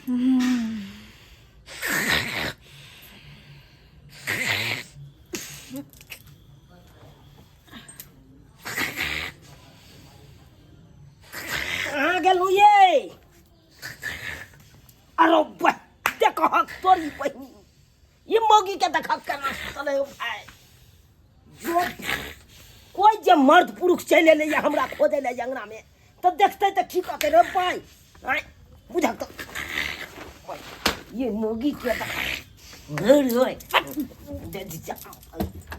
कहाँ गेलू ये? अरे देखो तोरी बहनी ये मौगी के देखा केना चले भाई। जो कोई जे मर्द पुरुष चले ले हमरा खोजे ले अंगना में तो देखते तो की कहते रे भाई आय बुझा तो ये मौगी के देखा घर होय दे दिया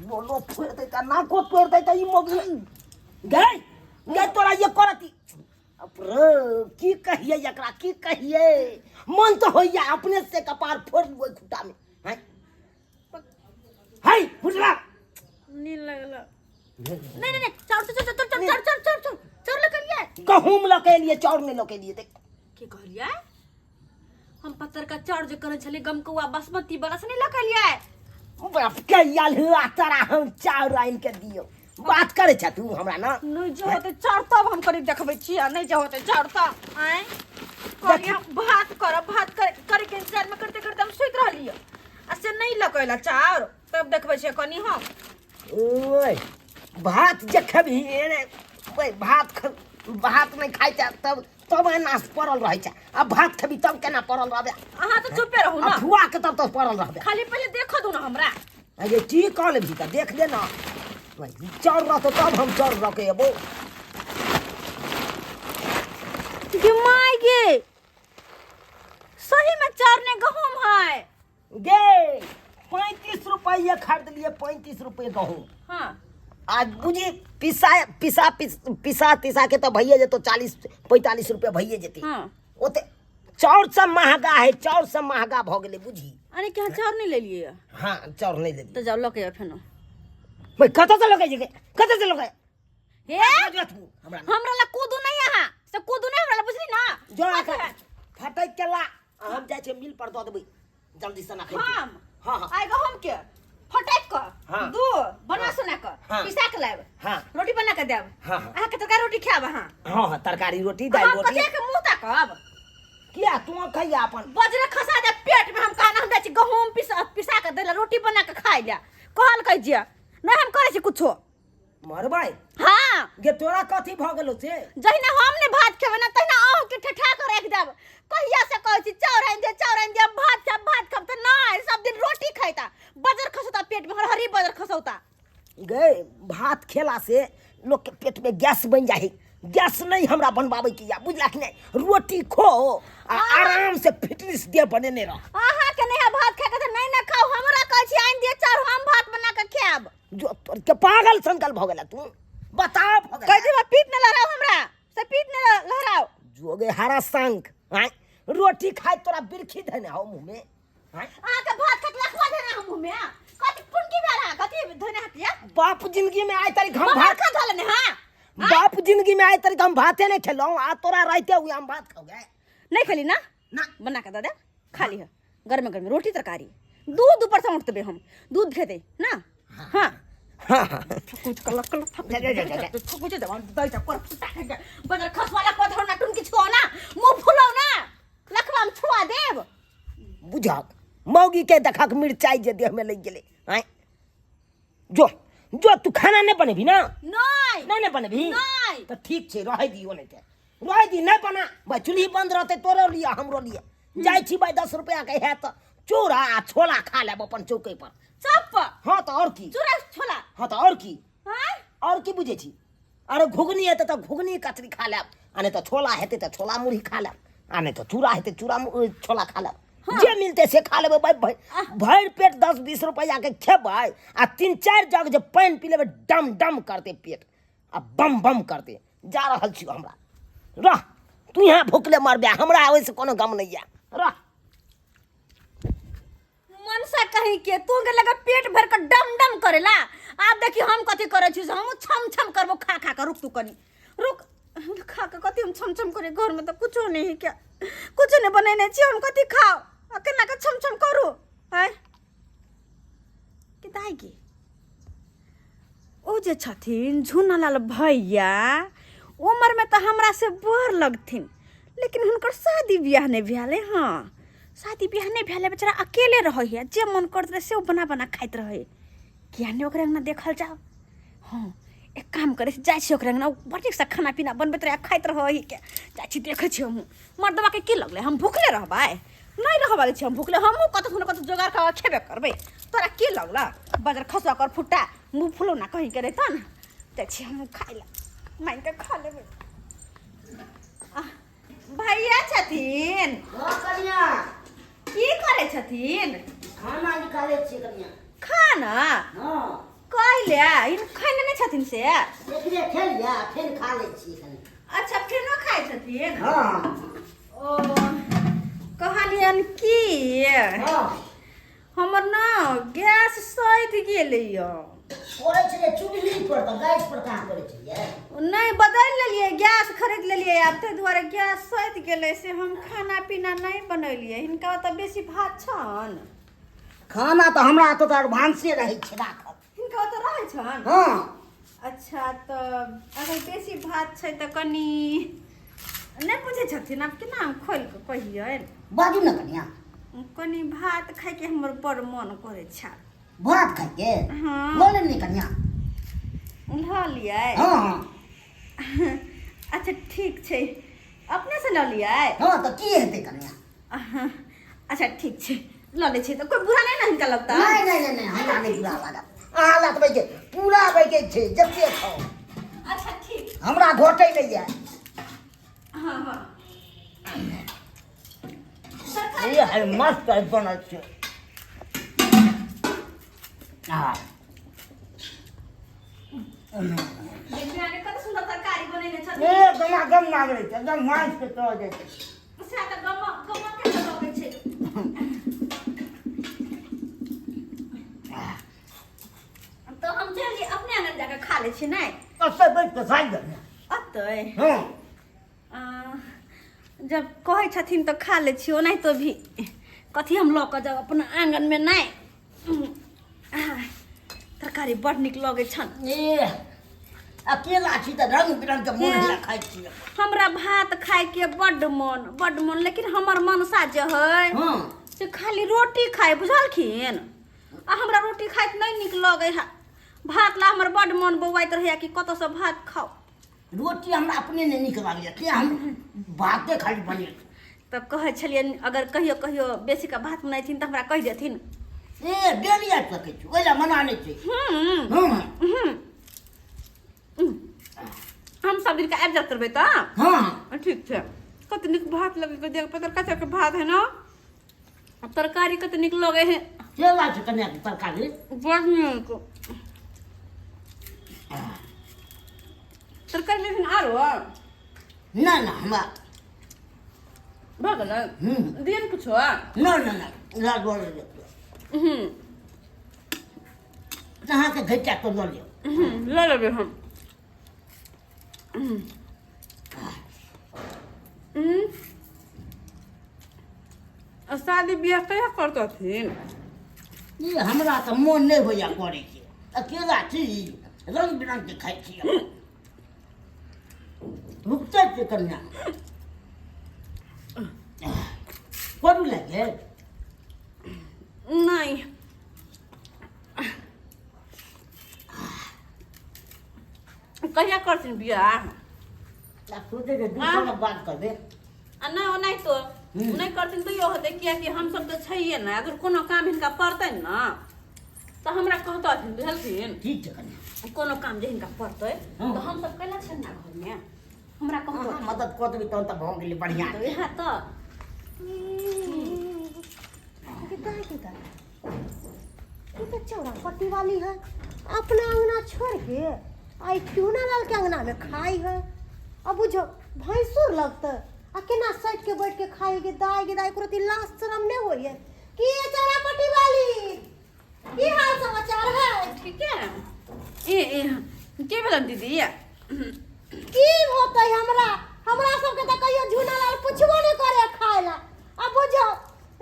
बोलो फोड़ देता ना को फोड़ देता ये मौगी गए गए तोरा ये करती की कहिए एकरा की कहिए मन तो होइया अपने से कपार फोड़ लुए खुटा में हैं हाय फुटला नहीं लगला नहीं नहीं चोर लकलिए गहूम लके लिए चौर ने लके लिए देख के कहलिए हम पत्थर का चौर जे करे छले गमकौआ बासमती बरस नहीं लकलिए बाप के याल हुआ तारा हम चाउर आइन के दियो बात करे छ तू हमरा ना नहीं जो होते चौर तब हम करी देखबै छिया नहीं जो होते चौर तब आए करिया भात करे के इंतजार में करते करते हम सुत रहलिए असे नहीं लकैला चौर तब देखबै छै कनी हम ओए भात जे खबी रे ओए भात नहीं खाइ छ तब नाश पड़ल रहे छ अब भात खबी तब केना पड़ल रहबे अहाँ तो चुपे रहू ना फुआ के तब तो पड़ल रहबे खाली पहले देखो दू ना हमरा अरे की कॉल भी का देख ले ना चौर रह तो तब हम चौर रखे अबो माय गे सही में चौर ने गहूम है गे 35 रुपये खरीद लिए 35 रुपये गहूम हाँ आज बुझी पिसा के तो भैया जे तो 40-45 रुपये भैया जेती हाँ ओते चौर सब महंगा है चौर सब महंगा भ गेले बुझी अरे क्या चौर नहीं ले लिए हाँ चौर नहीं ले तो जाओ लके फेनो भाई कत से लगे जगे कत से लगे हे हमरा हमरा ला कूदू नहीं यहाँ से कूदू नहीं हमरा ला बुझली ना जो आके फटै केला हम जाय छे मिल पर द देबै जल्दी से ना हम हां हां आइ गहूम के फटैक क हाँ। दू बना सुना क हाँ। पिसा के लाब हाँ। रोटी बना के देब हाँ। आहा के तरकारी रोटी खाब हां हां हां तरकारी रोटी दाल हम रोटी कते के मुंह ताकब किया तू खइया अपन बजरे खसा दे पेट में हम कहना हम दै छी गहूम पिसा के देला रोटी बना के खाइ ले कहल कहि जिया नहीं हम करे छी कुछो मरबै हां गे तोरा कथी भ गेलो से जहिना हमने भात खेबे ना तहिना अहू के ठठा कर रख देब कहिया से कहै छी चौर आइन दे भात खब त नहीं सब दिन रोटी खैता बजर खसौता पेट में हरी बजर खसौता गे भात खेला से लोग के पेट में गैस बन जाए गैस नहीं हमरा बनवावे के या बुझला कि नहीं रोटी खो आराम से फिटनेस दे बनेने रह आहा के नहीं भात खा के त नहीं ना खाओ हमरा कहै छी आइन दे चौर हम भात बना के खाब जो तोर के पागल संकल भ गेला तू बताओ कह दे पीठ न लहराओ हमरा से पीठ न लहराओ जोगे हरा संक हैं रोटी खाए तोरा बिरखी धने हो मुंह में हैं आहा के भात खा के लखवा देना हम मुंह में कथि पुनकी बेरा कथि धने हतिया बाप जिंदगी में आए तारी हम भात भात खा धले ने हां बाप जिंदगी में आए तारी हम भाते नहीं खेलो आ तोरा रहते हुए हम भात खाओ गए नहीं खली ना ना बना के दे खाली है गर्म रोटी तरकारी दूध ऊपर से उठते हम दूध खेते ना हाँ कुछ कलक कुछ दे दई त कर फुटा के बजर खस वाला पत्थर ना टुनकी छो ना मुंह फुलो ना लखवा में छुआ देब बुझा मौगी के देखा के मिर्चाई जे देह में लग गेले हैं जो तू खाना नहीं बनेबी ना नहीं बनेबी नहीं तो ठीक छे रह दियो नहीं ते रह दी नहीं बना भाई चूल्ही बंद रहते तोरो लिया हमरो लिया जाय छी भाई 10 रुपया के है तो चूड़ा छोला खा लेब अपन चौके पर चप हाँ तो और की चूड़ा छोला हाँ तो और की हां और की बुझे छी अरे घुगनी हेते तो घुगनी कचरी खा लेब आ नहीं तो छोला हेते तो छोला मुरही खा लेब आ नहीं तो चूड़ा हेते चूड़ा छोला खा लेब जे मिलते से खा लेबे भाई भर पेट 10-20 रुपया के खेबै आ 3-4 जग जे पानी पी लेबे डम करते पेट आ बम करते जा रहल छी हमरा रह तू यहाँ भूखले मरबे हमरा ओइसे कोनो गम नहीं है रह मनसा कहीं के तू के लगा पेट भर के डम करेला आप देखी हम कथि करे छी हम छम करबो खा के रुक तू कनी रुक खा के कथि हम छम करे घर में तो कुछो नहीं क्या कुछ नहीं बनेने छी हम कथि खाओ अकेला के छम करू है कि दाई की ओ जे छथिन झुना लाल भैया उम्र में तो हमरा से बड़ लगथिन लेकिन हुनकर शादी ब्याह नहीं भेल हाँ शादी ब्याह नहीं भेल बेचारा अकेले रहे है जे मन करते रहे से बना बना खाइत रहे किया नहीं ओकरा अंगना देखल जाओ हाँ एक काम करे जाए छी ओकरा अंगना बड़ी सा खाना पीना बनबैत रहे खाइत रहे के जाए छी देखे छी हम मर्दवा के की लगले हम भूखले रहबै नहीं रहबाके छी हम भूखले हमहूँ कतौ न कतौ जोगाड़ खा खेबे करबै तोरा की लगला बाजार खसुआ कर फुट्टा मुँह फुलो ना कहीं करे त न जाए छी हम खाइ ला माइन के खा लेबै भैया छथिन हां कन्या की करे छथिन खाना निकाले छी कन्या खाना हां कहले इन खाने नहीं छथिन से एकरे खेल या फिर खा ले छी कन्या अच्छा फिर न खाइ छथिन हां ओ कहलियन की हां हमर ना गैस सैध गेलै करे छे चुगली पर त गैस पर काम करे छिए नहीं बदल लेलिए गैस खरीद लेलिए आब ते दुआरे गैस सैध गेलै से हम खाना पीना नहीं बनैलिए हिनका त बेसी भात छन खाना तो हमरा तो भांसे रहे छै राखल हिनका त रहै छन हां अच्छा तो अगर बेसी भात छै त कनी नहीं पूछे छथिन आप के नाम खोल के कहिए बाजू न कन्या कनी भात खाइ के हमर बड़ मन करे छ भात खाइ के हां बोले नहीं कन्या ल लियै हां अच्छा ठीक छै अपने से ल लियै हां तो की हेते कन्या अच्छा ठीक छै ल ले छै तो कोई बुरा नहीं ना हिनका लगता नहीं नहीं नहीं हमरा नहीं बुरा लागत अहाँ लत के पूरा बैके छै जते खाओ अच्छा ठीक हमरा घोटै नहीं जाय हां हां ये है मस्त बनल छै हां देखिए आगे कत सुंदर तरकारी बनेने छ ए गमा गम नाम रे एकदम मांस के तो दे छै से त गम के लगे छै तो हम चलिए अपने आंगन जाके खा ले छी नहीं कसै बैठ के खाइ दे अतै हां जब कहे छथिन तो खा ले छी ओनाहि तो भी कथी हम लऽ कऽ जाब अपना आंगन में नहीं तरकारी बड़ निक लगे छन ए अकेला छी त रंग बिरंग के मोन हिला खाइ छी हमरा भात खाए के बड़ मन लेकिन हमर मनसा जे है हां से खाली रोटी खाए बुझलखिन आ हमरा रोटी खाए नहीं निक लगे है भात ला हमर बड़ मन बौआइत रहे कि कत से भात खाओ रोटी हमरा अपने नहीं निक लागैया कि हम भाते खाली बने तब कहे छलियन अगर कहियो कहियो बेसी का भात बनाइथिन त हमरा कह देथिन ए डेली आ सकै छी ओइला मना नहीं छै हां हम सब दिन का आबि जात करबै त हां ठीक छै कत निक भात लगे के देख पतर कच्चा के भात है ना तरकारी कत निक लगे है केला छै कन्या के तरकारी बड़ निक तरकारी लेकिन आरो ना ना हमरा भगल दिन कुछो ना ना ना लाग बोल दे कहाँ से घटा तो ल लियो ले लेबे हम शादी ब्याह कहिया करतथिन ये हमरा तो मन नहीं होया करे के अकेला छी रंग बिरंग के खाइ छी रुकते छै कन्या करू लगे नहीं कहिया करथिन ब्याह सोचे के दूसरा बात करबे आ नहीं तो नहीं करथिन तो यो होते किया कि हम सब तो छैये ना अगर कोनो काम हिनका पड़तै ना तो हमरा कहतथिन बुझलखिन ठीक छै कन्या कोनो काम जे हिनका पड़तै तो हम सब कैला छै ना घर में हमरा कहतो मदद कर देबी तहन त भ गेलै बढ़िया तो इहा तो ये तो चौड़ा पट्टी वाली है अपना अंगना छोड़ के आई क्यों लाल के अंगना में खाई है अब बुझो भैंसुर लगता आ केना सट के बैठ के खाएगी दाई कुरती लाश शर्म नहीं हो है कि ये चौड़ा पट्टी वाली की हाल समाचार है ठीक है ए के भेलन दीदी की होतै हमरा सबके त कहियो झूना लाल पुछबो नहीं करे खाएला अब बुझो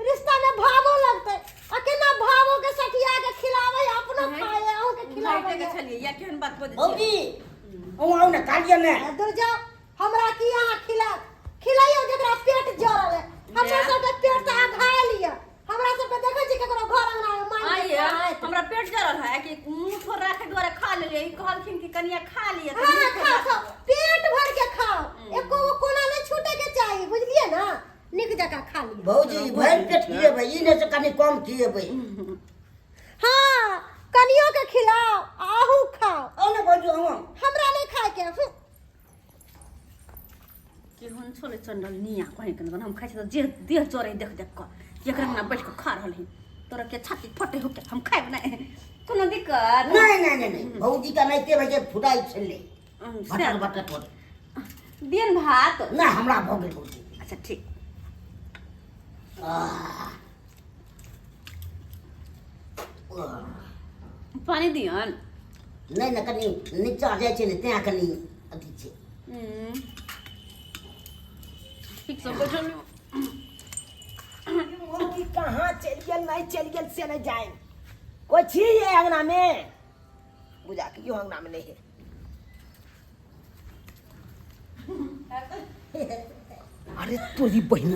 रिश्ता में भावो लगते आ केना भावो के सटिया के खिलावे अपनो खाए अहू के खिलावे के चलिए या केहन बात बजे भौजी ओ आउ न कालिए ने दूर जाओ हमरा की यहाँ खिलाइयो जकरा टका खा लिए भौजी भर पेट खिएबै ई नहीं से कनी कम खिएबै हाँ कनियो के खिलाओ आहू खाओ औ ने भौजी हम हमरा नहीं खाए के केहन छोले चंडल निया कहीं कन हम खाइ छ जे देह चोरे देख देख के एकरा ना बैठ के खा रहल है तोरा के छाती फटे हो के हम खाइब ना कोनो दिक्कत नहीं भौजी का नहीं ते भजे फुटाई छले बटर बटर थोड़े दिन भात ना हमरा भ गेल भौजी अच्छा ठीक पानी दियन नहीं ना कनी नीचा जाय छै ने त्या कनी अथी छै ठीक सब बैठल मुर्गी कहाँ चल गेल नहीं चल गेल से नहीं जाए कोई चीज है अंगना में बुझा के क्यों अंगना में नहीं है अरे तोरी बहन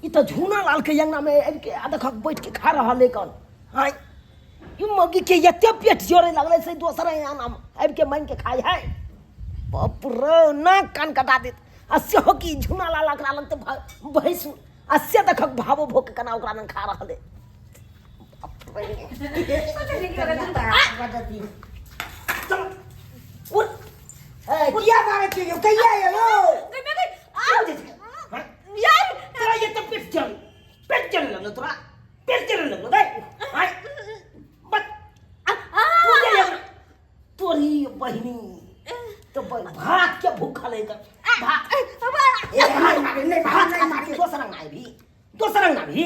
ये तो झूना लाल के अंगना में अब के आधा खा बैठ के खा रहा लेकिन हां ये मुर्गी के एते पेट जोरे लगले से दोसर अंगना में अब के मन के खाई है बाप रे ना कान कटा दे अस्य हो की झूना लाल एकरा लग तो भैंस अस्य तक भावो भोक कना ओकरा न खा रहले बाप रे चल उठ ए किया मारे छी यो कहिया यो यार तेरा ये तो पेट चल लगलो तोरा पेट चल लगलो दे हाय बस तू ये तोरी बहिनी तो भात के भूखा लेकर भात नहीं भात दोसर ना भी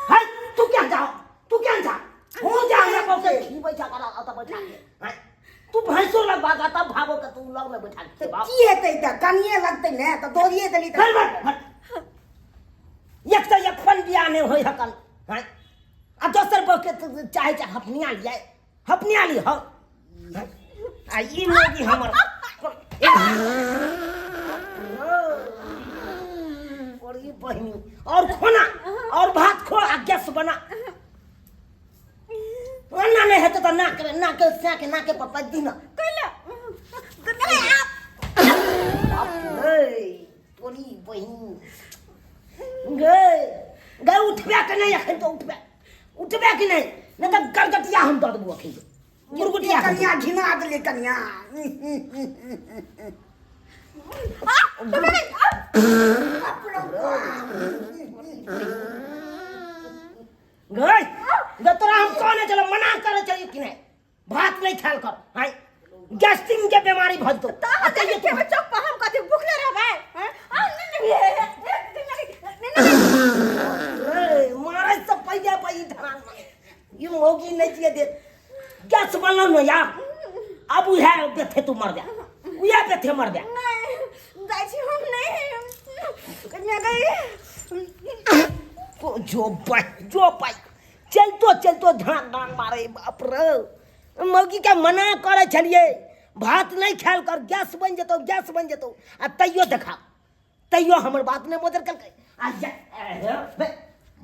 हाय तू क्या जा हो जा मैं बोलते ही बैठा करा आता बैठा के हाय तू भैंसो लगवा का तब भागो का तू लग में बैठा के बाप की हेतै त कनिए लगतै ने त दोरिए दली त एक तो एक फन बिया ने होय हकन हाय आ दोसर बके चाहे हपनिया ली हो आ ई मोगी हमर और ये बहनी और खोना और भात खो आ गैस बना वरना नहीं है तो ना के पप्पा दी ना कैला तोरी बहनी गए उठबे के नहीं अखन तो उठबे के नहीं न तो गरगटिया हम दऽ देबो अखन मुर्गटिया कनिया घिना देले कनिया गई तोरा हम कहने चलो मना करे चलिए कि नहीं भात नहीं खाल कर हाय गैस्ट्रिक के बीमारी भज दो ये के बच्चों पर हम कथि भूखले रहबै मारे से पहिले पई धरान ये मोगी नहीं दिए दे गैस बनलो न यार अब है बेथे तू मर जा उया बेथे मर जा नहीं जाई छी हम नहीं कन्या गई जो पाई चलतो धान मारे बाप रे मौगी के मना करे छलिए भात नहीं खाल कर गैस बन जेतो आ तैयो हमर बात ने मोदर कल आ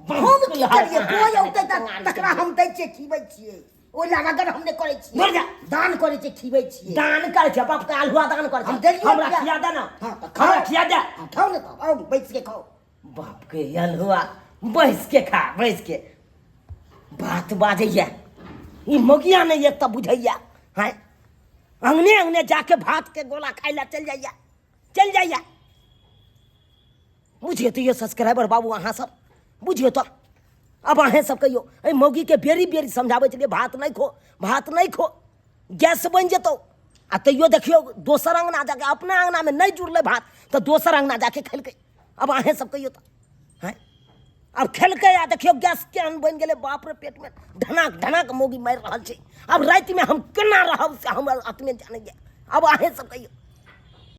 हम की करिए कोई औते तकरा हम दै छिए खीबै छिए ओ लगागर हमने करे छिए मर जा दान करे छिए खीबै छिए दान कर छ बाप का हलवा दान कर छ हमरा खिया दे ना खा खिया दे खाओ ना तो आओ बैठ के खाओ बाप के हलवा बैठ के खा बैठ के बात बाजैया ई मोगिया ने एक तो बुझैया हैं अंगने जाके भात के गोला खाइ ला चल जाइया बुझिए तो ये सब्सक्राइबर बाबू अहाँ सब बुझिए तो अब अहें सब कहियो ए मौगी के बेरी समझाबै छलिए भात नहीं खो गैस बन जेतौ आ तैयो देखियो दोसर अंगना जाके अपना अंगना में नहीं जुड़ले भात तो दोसर अंगना जाके खेलकै अब अहें सब कहियो तो हैं अब खेलकै आ देखियो गैस के अन्न बन गेलै बाप रे पेट में धनाक मौगी मारि रहल छै अब राति में हम केना रहब से हमर आत्मे जाने अब अहें सब कहियो